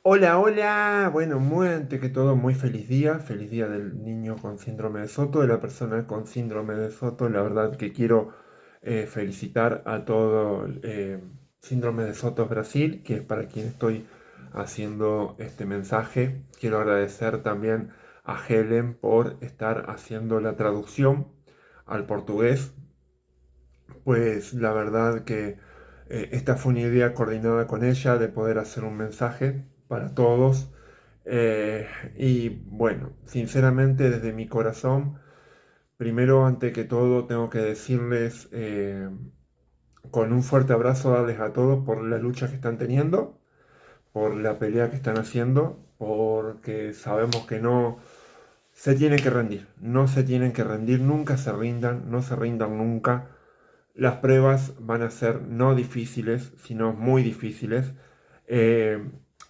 Hola, hola. Bueno, muy ante que todo, muy feliz día del niño con síndrome de Soto, de la persona con síndrome de Soto. La verdad que quiero felicitar a todo síndrome de Soto Brasil, que es para quien estoy haciendo este mensaje. Quiero agradecer también a Helen por estar haciendo la traducción al portugués, pues la verdad que esta fue una idea coordinada con ella de poder hacer un mensaje para todos. Eh, y bueno, sinceramente desde mi corazón, primero ante que todo tengo que decirles con un fuerte abrazo, darles a todos por la lucha que están teniendo, por la pelea que están haciendo, porque sabemos que no se tienen que rendir, no se tienen que rendir, nunca se rindan, no se rindan nunca. Las pruebas van a ser no difíciles, sino muy difíciles. Eh,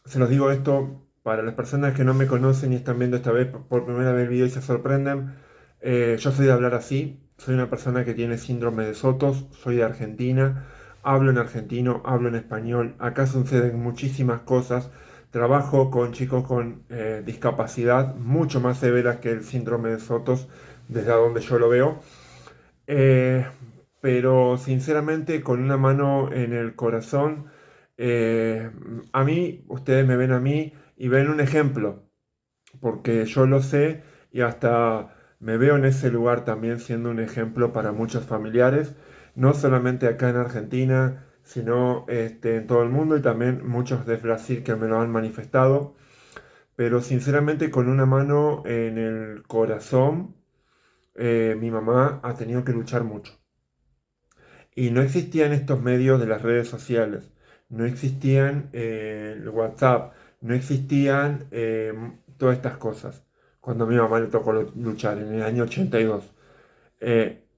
Se los digo esto para las personas que no me conocen y están viendo esta vez por primera vez el video y se sorprenden. Yo soy de hablar así, soy una persona que tiene síndrome de Sotos, soy de Argentina, hablo en argentino, hablo en español, acá suceden muchísimas cosas. Trabajo con chicos con discapacidad mucho más severas que el síndrome de Sotos, desde donde yo lo veo. Eh, pero sinceramente, con una mano en el corazón, eh, a mí, ustedes me ven a mí y ven un ejemplo, porque yo lo sé y hasta me veo en ese lugar también siendo un ejemplo para muchos familiares, no solamente acá en Argentina, sino en todo el mundo y también muchos de Brasil que me lo han manifestado, pero sinceramente con una mano en el corazón, mi mamá ha tenido que luchar mucho. Y no existían estos medios de las redes sociales, no existían el WhatsApp, no existían todas estas cosas. Cuando a mi mamá le tocó luchar en el año 82.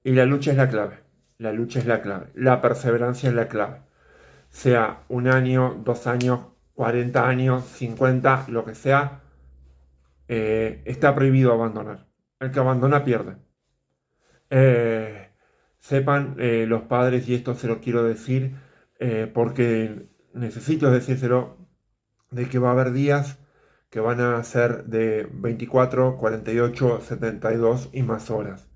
Y la lucha es la clave, la lucha es la clave, la perseverancia es la clave. Sea un año, 2 años, 40 años, 50, lo que sea, está prohibido abandonar. El que abandona pierde. Eh, Sepan los padres, y esto se lo quiero decir porque necesito decírselo, de que va a haber días que van a ser de 24, 48, 72 y más horas.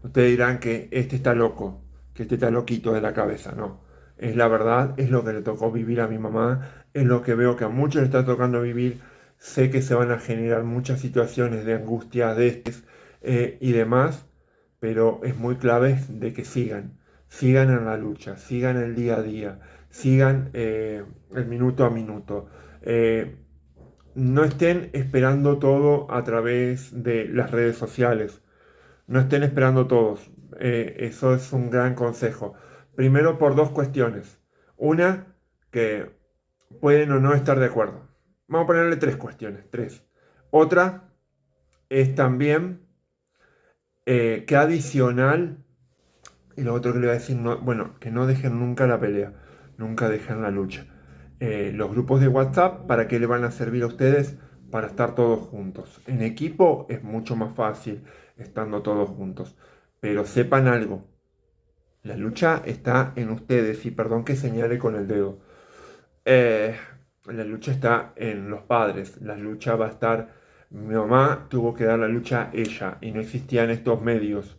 Ustedes dirán que este está loco, que este está loquito de la cabeza, no. Es la verdad, es lo que le tocó vivir a mi mamá, es lo que veo que a muchos le está tocando vivir. Sé que se van a generar muchas situaciones de angustia, de estrés y demás, pero es muy clave de que sigan en la lucha, sigan el día a día, sigan el minuto a minuto. No estén esperando todo a través de las redes sociales. No estén esperando todos. Eso es un gran consejo. Primero por dos cuestiones. Una, que pueden o no estar de acuerdo. Vamos a ponerle tres cuestiones. Tres. Otra es también que adicional, y lo otro que le voy a decir, bueno, que no dejen nunca la pelea. Nunca dejen la lucha. Los grupos de WhatsApp, ¿para qué le van a servir a ustedes? Para estar todos juntos. En equipo es mucho más fácil estando todos juntos. Pero sepan algo, la lucha está en ustedes y perdón que señale con el dedo. Eh, la lucha está en los padres, la lucha va a estar... Mi mamá tuvo que dar la lucha ella y no existían estos medios.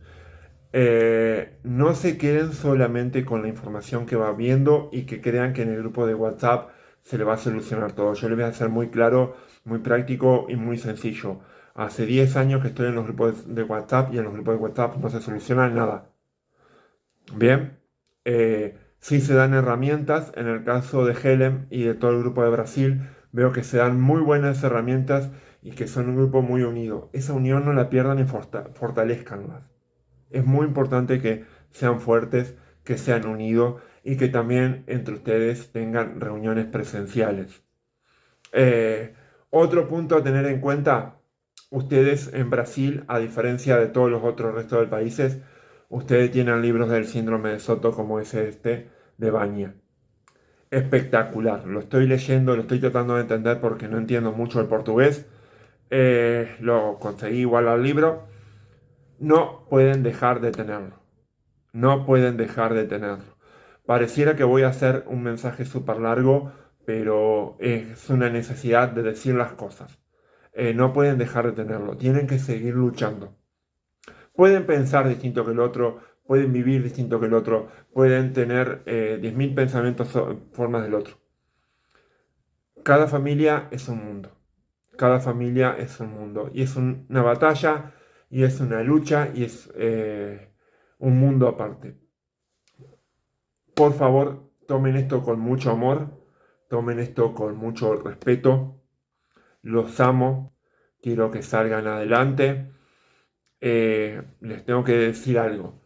No se queden solamente con la información que va viendo y que crean que en el grupo de WhatsApp se le va a solucionar todo. Yo le voy a hacer muy claro, muy práctico y muy sencillo. Hace 10 años que estoy en los grupos de WhatsApp y en los grupos de WhatsApp no se soluciona nada. Bien, sí se dan herramientas. En el caso de Helen y de todo el grupo de Brasil, veo que se dan muy buenas herramientas y que son un grupo muy unido. Esa unión no la pierdan y fortalezcanla. Es muy importante que sean fuertes, que sean unidos y que también entre ustedes tengan reuniones presenciales. Eh, Otro punto a tener en cuenta, ustedes en Brasil, a diferencia de todos los otros restos de países, ustedes tienen libros del síndrome de Soto como es este de Baña. Espectacular, lo estoy leyendo, lo estoy tratando de entender porque no entiendo mucho el portugués. Lo conseguí igual al libro. No pueden dejar de tenerlo. No pueden dejar de tenerlo. Pareciera que voy a hacer un mensaje súper largo, pero es una necesidad de decir las cosas. No pueden dejar de tenerlo, tienen que seguir luchando. Pueden pensar distinto que el otro, pueden vivir distinto que el otro, pueden tener 10.000 pensamientos, formas del otro. Cada familia es un mundo. Cada familia es un mundo. Y es una batalla, y es una lucha, y es un mundo aparte. Por favor, tomen esto con mucho amor, tomen esto con mucho respeto. Los amo, quiero que salgan adelante. Les tengo que decir algo.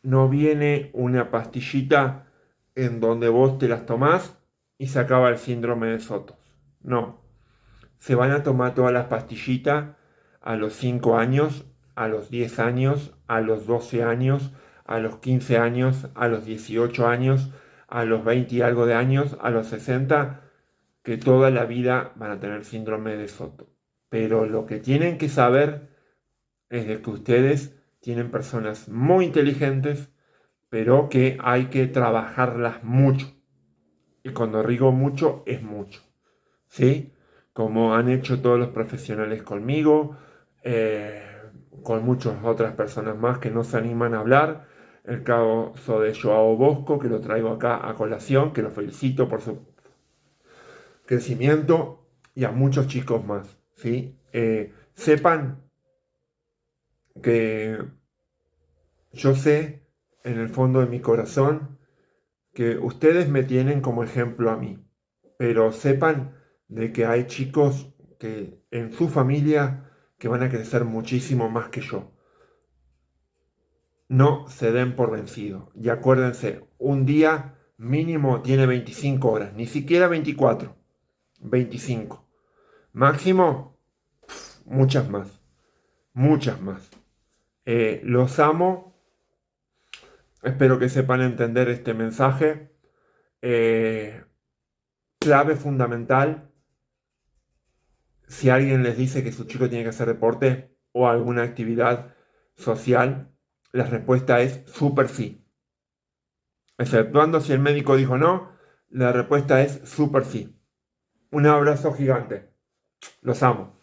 No viene una pastillita en donde vos te las tomás y se acaba el síndrome de Sotos. No, se van a tomar todas las pastillitas a los 5 años, a los 10 años, a los 12 años, a los 15 años, a los 18 años, a los 20 y algo de años, a los 60, que toda la vida van a tener síndrome de Soto. Pero lo que tienen que saber es de que ustedes tienen personas muy inteligentes, pero que hay que trabajarlas mucho. Y cuando digo mucho, es mucho. ¿Sí? Como han hecho todos los profesionales conmigo, eh, con muchas otras personas más que no se animan a hablar. El caso de Joao Bosco, que lo traigo acá a colación, que lo felicito por su crecimiento, y a muchos chicos más. ¿Sí? Sepan que yo sé en el fondo de mi corazón que ustedes me tienen como ejemplo a mí, pero sepan de que hay chicos que en su familia que van a crecer muchísimo más que yo. No se den por vencido. Y acuérdense, un día mínimo tiene 25 horas, ni siquiera 24, 25. Máximo, muchas más, muchas más. Los amo, espero que sepan entender este mensaje. Eh, Clave fundamental, si alguien les dice que su chico tiene que hacer deporte o alguna actividad social, la respuesta es súper sí. Exceptuando si el médico dijo no, la respuesta es súper sí. Un abrazo gigante. Los amo.